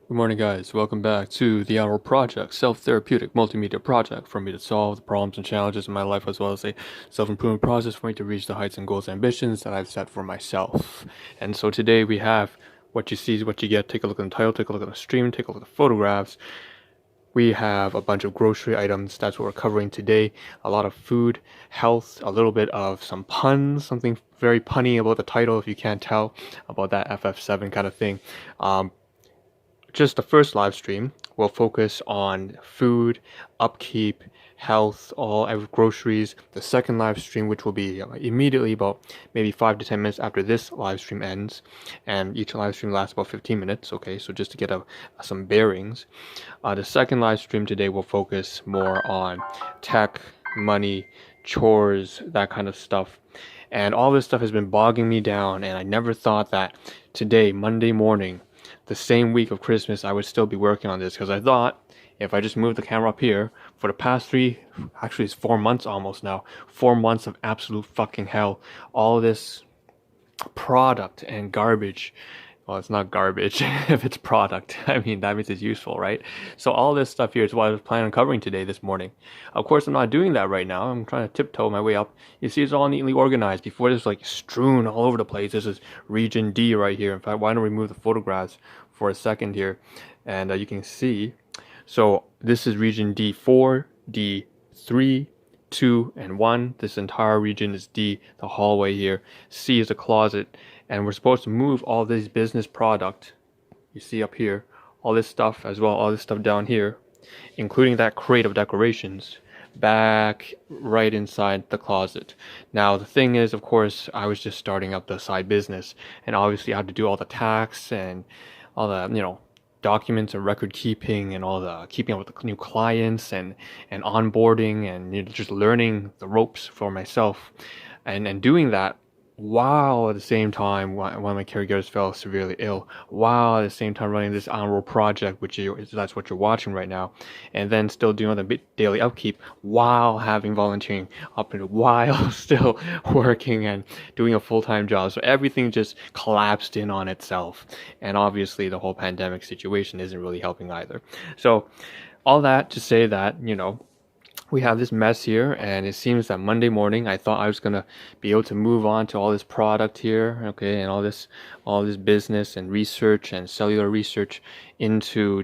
Good morning, guys. Welcome back to the Ahn Rho Project, self-therapeutic multimedia project for me to solve the problems and challenges in my life, as well as a self-improvement process for me to reach the heights and goals and ambitions that I've set for myself. And so today we have what you see is what you get. Take a look at the title, take a look at the stream, take a look at the photographs. We have a bunch of grocery items. That's what we're covering today. A lot of food, health, a little bit of some puns, something very punny about the title if you can't tell, about that FF7 kind of thing. Just the first live stream will focus on food, upkeep, health, all groceries. The second live stream, which will be immediately about maybe 5 to 10 minutes after this live stream ends, and each live stream lasts about 15 minutes. Okay, so just to get some bearings, the second live stream today will focus more on tech, money, chores, that kind of stuff. And all this stuff has been bogging me down, and I never thought that today, Monday morning, the same week of Christmas, I would still be working on this, because I thought if I just move the camera up here for the past actually it's 4 months almost now, 4 months of absolute fucking hell, all this product and garbage. Well, it's not garbage if it's product. I mean, that means it's useful, right? So all this stuff here is what I was planning on covering today, this morning. Of course, I'm not doing that right now. I'm trying to tiptoe my way up. You see, it's all neatly organized. Before, this was like strewn all over the place. This is region D right here. In fact, why don't we move the photographs for a second here? And you can see. So this is region D4, D3, 2, and 1. This entire region is D, the hallway here. C is a closet. And we're supposed to move all this business product, you see up here, all this stuff as well, all this stuff down here, including that crate of decorations, back right inside the closet. Now the thing is, of course, I was just starting up the side business, and obviously I had to do all the tax and all the, documents and record keeping and all the keeping up with the new clients and onboarding and just learning the ropes for myself, and doing that while at the same time one of my caregivers fell severely ill, while at the same time running this Ahn Rho project, that's what you're watching right now, and then still doing the daily upkeep while having volunteering up and while still working and doing a full-time job. So everything just collapsed in on itself, and obviously the whole pandemic situation isn't really helping either. So all that to say that, we have this mess here, and it seems that Monday morning I thought I was gonna be able to move on to all this product here, okay, and all this business and research and cellular research into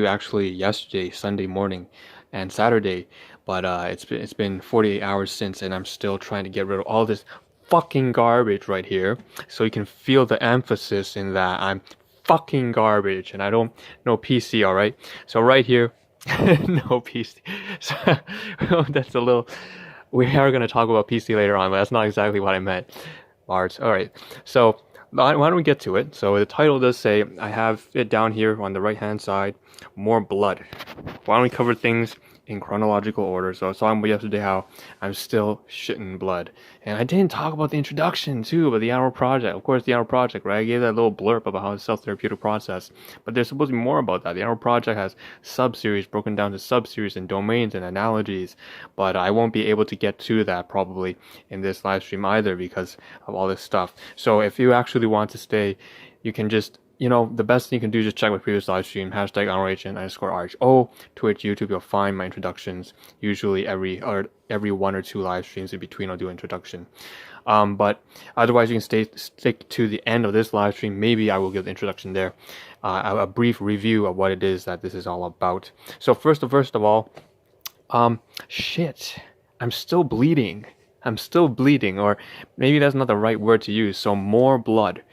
actually yesterday, Sunday morning, and Saturday. But it's been 48 hours since, and I'm still trying to get rid of all this fucking garbage right here. So you can feel the emphasis in that I'm fucking garbage, and I don't know PC, all right? So right here. No PC. So, that's a little. We are going to talk about PC later on, but that's not exactly what I meant. Bars. All right. So why don't we get to it? So the title does say, I have it down here on the right hand side, more blood. Why don't we cover things in chronological order? So I was talking about yesterday how I'm still shitting blood. And I didn't talk about the introduction too, but the Ahn Rho Project. Of course, the Ahn Rho Project, right? I gave that little blurb about how it's a self-therapeutic process. But there's supposed to be more about that. The Ahn Rho Project has sub-series broken down to sub-series and domains and analogies. But I won't be able to get to that probably in this live stream either because of all this stuff. So if you actually want to stay, you can just the best thing you can do is just check my previous live stream, hashtag #RHO, Twitch, YouTube. You'll find my introductions. Usually every 1 or 2 live streams in between, I'll do an introduction. But otherwise, you can stick to the end of this live stream. Maybe I will give the introduction there, a brief review of what it is that this is all about. So first of all, shit, I'm still bleeding. Or maybe that's not the right word to use. So more blood.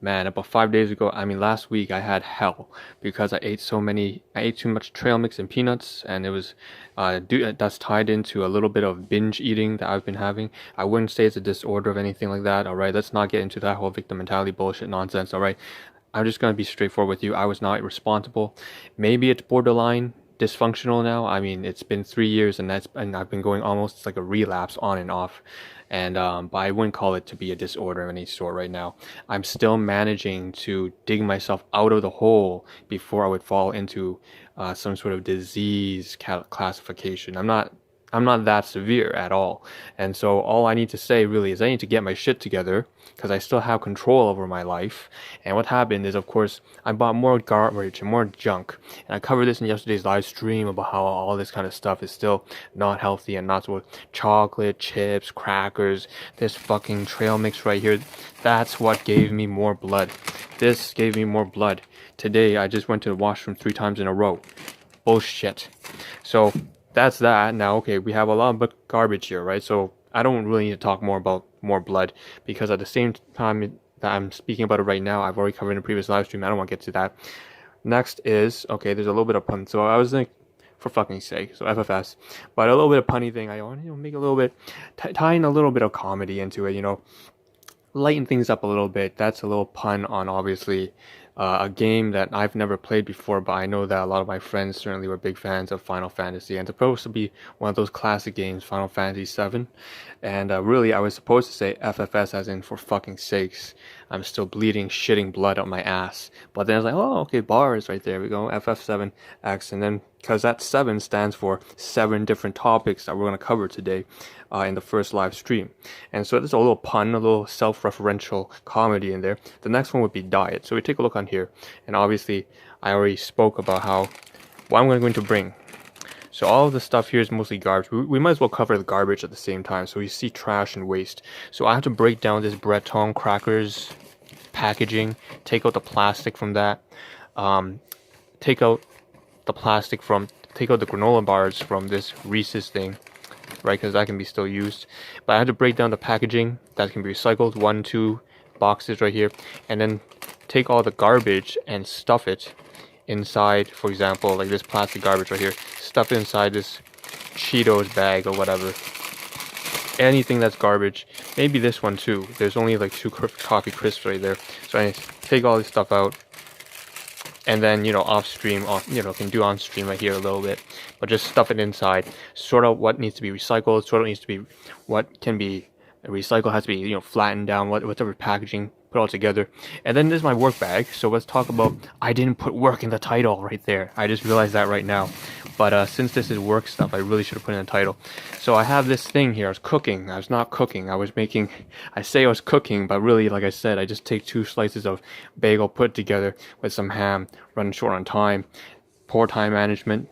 Man, about 5 days ago, last week, I had hell because I ate too much trail mix and peanuts, and it was, that's tied into a little bit of binge eating that I've been having. I wouldn't say it's a disorder of anything like that, alright? Let's not get into that whole victim mentality bullshit nonsense, alright? I'm just gonna be straightforward with you. I was not responsible. Maybe it's borderline dysfunctional now. It's been 3 years, and I've been going almost, it's like a relapse on and off. And but I wouldn't call it to be a disorder of any sort right now. I'm still managing to dig myself out of the hole before I would fall into some sort of disease classification. I'm not I'm not that severe at all. And so all I need to say really is I need to get my shit together because I still have control over my life. And what happened is, of course, I bought more garbage and more junk. And I covered this in yesterday's live stream about how all this kind of stuff is still not healthy and not so chocolate, chips, crackers, this fucking trail mix right here. That's what gave me more blood. This gave me more blood. Today, I just went to the washroom 3 times in a row. Bullshit. So that's that. Now, okay, we have a lot of garbage here, right? So I don't really need to talk more about more blood because at the same time that I'm speaking about it right now, I've already covered in a previous live stream. I don't want to get to that. Next is, okay, there's a little bit of pun. So I was like, for fucking sake, so FFS. But a little bit of punny thing, I want to make a little bit, tying a little bit of comedy into it, lighten things up a little bit. That's a little pun on obviously a game that I've never played before, but I know that a lot of my friends certainly were big fans of Final Fantasy, and it's supposed to be one of those classic games, Final Fantasy 7. And really, I was supposed to say FFS as in for fucking sakes. I'm still bleeding, shitting blood on my ass. But then I was like, oh, okay, bars right there. We go, FF7X. And then, because that 7 stands for 7 different topics that we're going to cover today in the first live stream. And so there's a little pun, a little self-referential comedy in there. The next one would be diet. So we take a look on here. And obviously, I already spoke about what I'm going to bring. So all of the stuff here is mostly garbage. We might as well cover the garbage at the same time. So we see trash and waste. So I have to break down this Breton crackers packaging, take out the plastic from that, take out the granola bars from this Reese's thing, right? Because that can be still used. But I had to break down the packaging that can be recycled, 1, 2 boxes right here, and then take all the garbage and stuff it inside, for example, like this plastic garbage right here, stuff it inside this Cheetos bag or whatever. Anything that's garbage, maybe this one too. There's only like 2 coffee crisps right there. So I take all this stuff out, and then off stream, can do on stream right here a little bit, but just stuff it inside. Sort out what needs to be recycled, sort out needs to be what can be recycled, has to be flattened down, whatever packaging, put all together. And then there's my work bag. So let's talk about, I didn't put work in the title right there. I just realized that right now. But since this is work stuff, I really should have put in the title. So I have this thing here. I was cooking. I was not cooking. I say I was cooking, but really, like I said, I just take 2 slices of bagel put together with some ham, running short on time. Poor time management.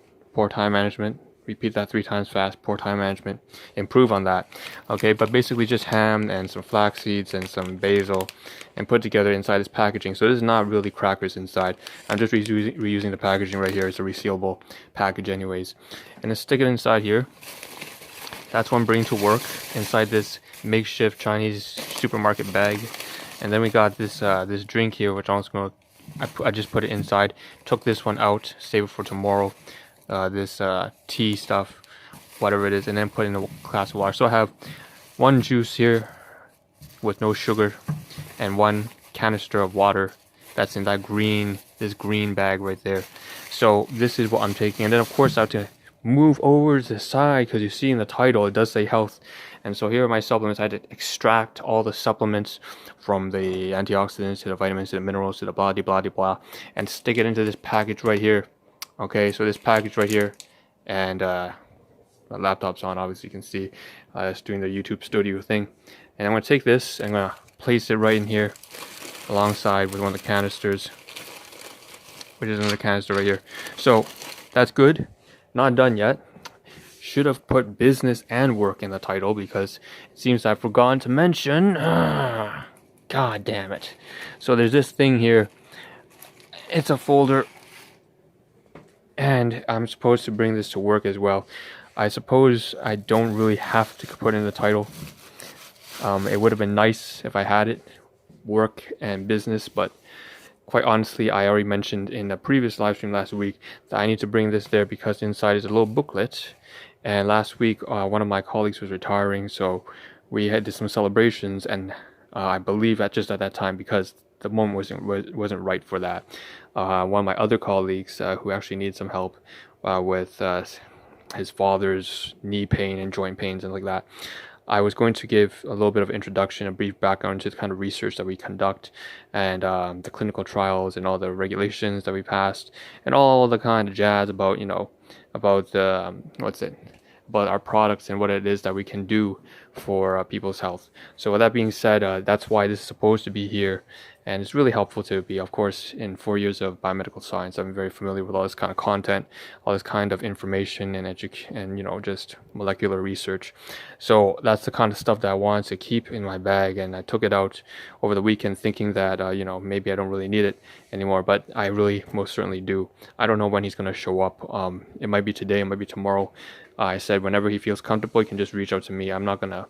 Repeat that 3 times fast. Poor time management. Improve on that. Okay, but basically just ham and some flax seeds and some basil and put together inside this packaging. So this is not really crackers inside. I'm just reusing the packaging right here. It's a resealable package anyways. And then stick it inside here. That's what I'm bringing to work inside this makeshift Chinese supermarket bag. And then we got this this drink here, which I just put it inside. Took this one out, save it for tomorrow. This tea stuff, whatever it is, and then put in a glass of water. So I have 1 juice here with no sugar and 1 canister of water that's in this green bag right there. So this is what I'm taking. And then of course I have to move over to the side because you see in the title it does say health. And so here are my supplements. I had to extract all the supplements from the antioxidants to the vitamins to the minerals to the blah blah blah blah and stick it into this package right here. Okay, so this package right here, and my laptop's on, obviously you can see it's doing the YouTube studio thing. And I'm going to take this, I'm going to place it right in here alongside with one of the canisters, which is another canister right here. So that's good, not done yet. Should have put business and work in the title because it seems I've forgotten to mention. God damn it. So there's this thing here, it's a folder. And I'm supposed to bring this to work as well. I suppose I don't really have to put in the title. It would have been nice if I had it, work and business, but quite honestly, I already mentioned in a previous live stream last week that I need to bring this there because inside is a little booklet. And last week, one of my colleagues was retiring, so we did some celebrations, and I believe just at that time, because the moment wasn't right for that. One of my other colleagues who actually needs some help with his father's knee pain and joint pains and like that. I was going to give a little bit of introduction, a brief background to the kind of research that we conduct and the clinical trials and all the regulations that we passed and all the kind of jazz about, about about our products and what it is that we can do for people's health. So with that being said, that's why this is supposed to be here, and it's really helpful to be. Of course, in 4 years of biomedical science, I'm very familiar with all this kind of content, all this kind of information and just molecular research. So that's the kind of stuff that I wanted to keep in my bag, and I took it out over the weekend thinking that maybe I don't really need it anymore, but I really most certainly do. I don't know when he's going to show up. It might be today, it might be tomorrow. I said whenever he feels comfortable, he can just reach out to me. I'm not gonna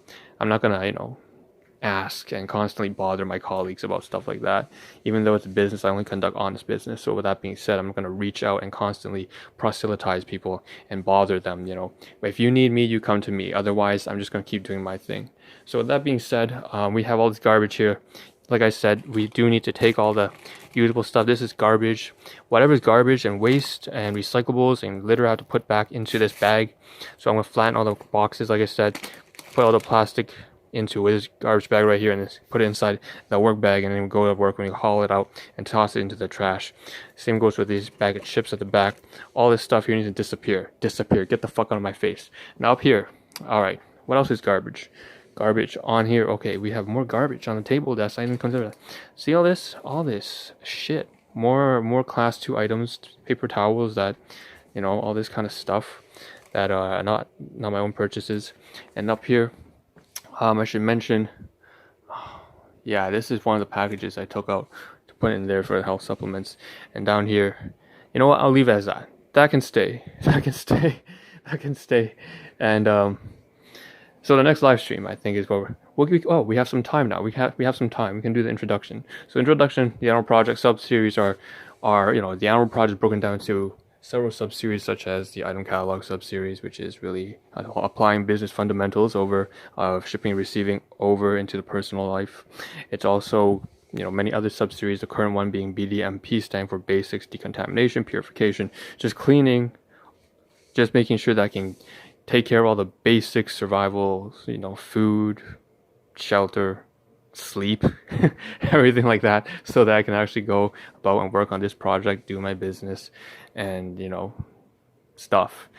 ask and constantly bother my colleagues about stuff like that. Even though it's a business, I only conduct honest business. So with that being said, I'm not going to reach out and constantly proselytize people and bother them. If you need me, you come to me. Otherwise, I'm just going to keep doing my thing. So with that being said, we have all this garbage here. Like I said, we do need to take all the usable stuff. This is garbage. Whatever is garbage and waste and recyclables and litter, I have to put back into this bag. So I'm going to flatten all the boxes, like I said, put all the plastic into this garbage bag right here, and put it inside the work bag, and then go to work when you haul it out and toss it into the trash. Same goes with these bag of chips at the back. All this stuff here needs to disappear. Get the fuck out of my face. Now up here, all right, what else is garbage? Garbage on here. Okay, we have more garbage on the table. That's I didn't consider that. See all this shit. More class 2 items, paper towels, that all this kind of stuff that are not my own purchases. And up here, I should mention, yeah, this is one of the packages I took out to put in there for the health supplements. And down here, you know what? I'll leave it as that. That can stay. That can stay. And so the next live stream, I think, is where we have some time now. We have some time. We can do the introduction. So introduction, the Ahn Rho Project sub-series are the Ahn Rho Project broken down into several sub-series, such as the item catalog sub-series, which is really applying business fundamentals over shipping and receiving over into the personal life. It's also many other sub-series, the current one being BDMP, standing for basics, decontamination, purification, just cleaning, just making sure that I can take care of all the basic survival, food, shelter, sleep, everything like that, so that I can actually go about and work on this project, do my business, and stuff,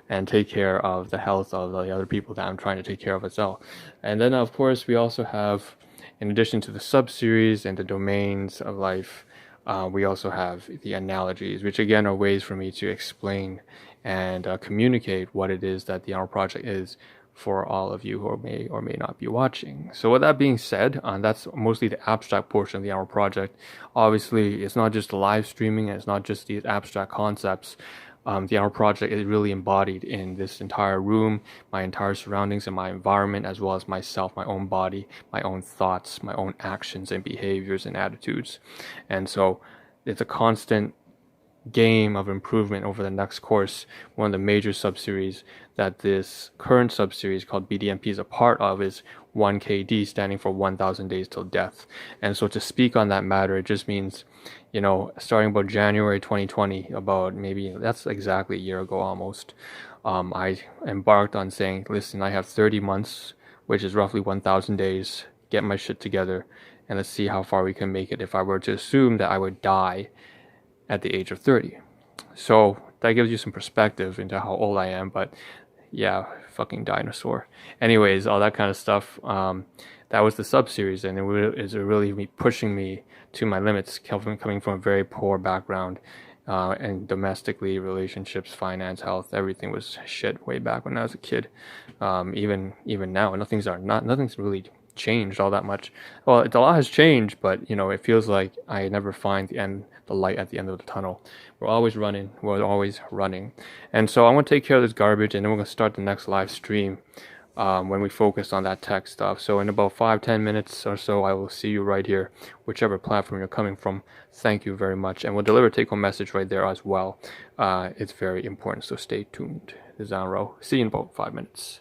and take care of the health of the other people that I'm trying to take care of as well. And then of course we also have, in addition to the sub-series and the domains of life, we also have the analogies, which again are ways for me to explain and communicate what it is that the Ahn Rho Project is for all of you who may or may not be watching. So with that being said, that's mostly the abstract portion of the Ahn Rho Project. Obviously, it's not just the live streaming, and it's not just these abstract concepts. The Ahn Rho Project is really embodied in this entire room, my entire surroundings and my environment, as well as myself, my own body, my own thoughts, my own actions and behaviors and attitudes. And so it's a constant game of improvement over the next course. One of the major sub-series that this current sub-series called BDMP is a part of is 1KD, standing for 1,000 days till death. And so to speak on that matter, it just means, starting about January 2020, about maybe that's exactly a year ago almost, I embarked on saying, listen, I have 30 months, which is roughly 1,000 days, get my shit together, and let's see how far we can make it if I were to assume that I would die at the age of 30. So that gives you some perspective into how old I am, but yeah, fucking dinosaur. Anyways, all that kind of stuff. That was the sub-series, and it is really pushing me to my limits, coming from a very poor background, and domestically, relationships, finance, health, everything was shit way back when I was a kid. Even now, nothing's really changed all that much. Well, a lot has changed, but it feels like I never find the light at the end of the tunnel. We're always running, and so I want to take care of this garbage, and then we're going to start the next live stream when we focus on that tech stuff. So in about 5-10 minutes or so, I will see you right here, whichever platform you're coming from. Thank you very much, and we'll deliver a take-home message right there as well. It's very important, so stay tuned. This is Ahn Rho. See you in about 5 minutes.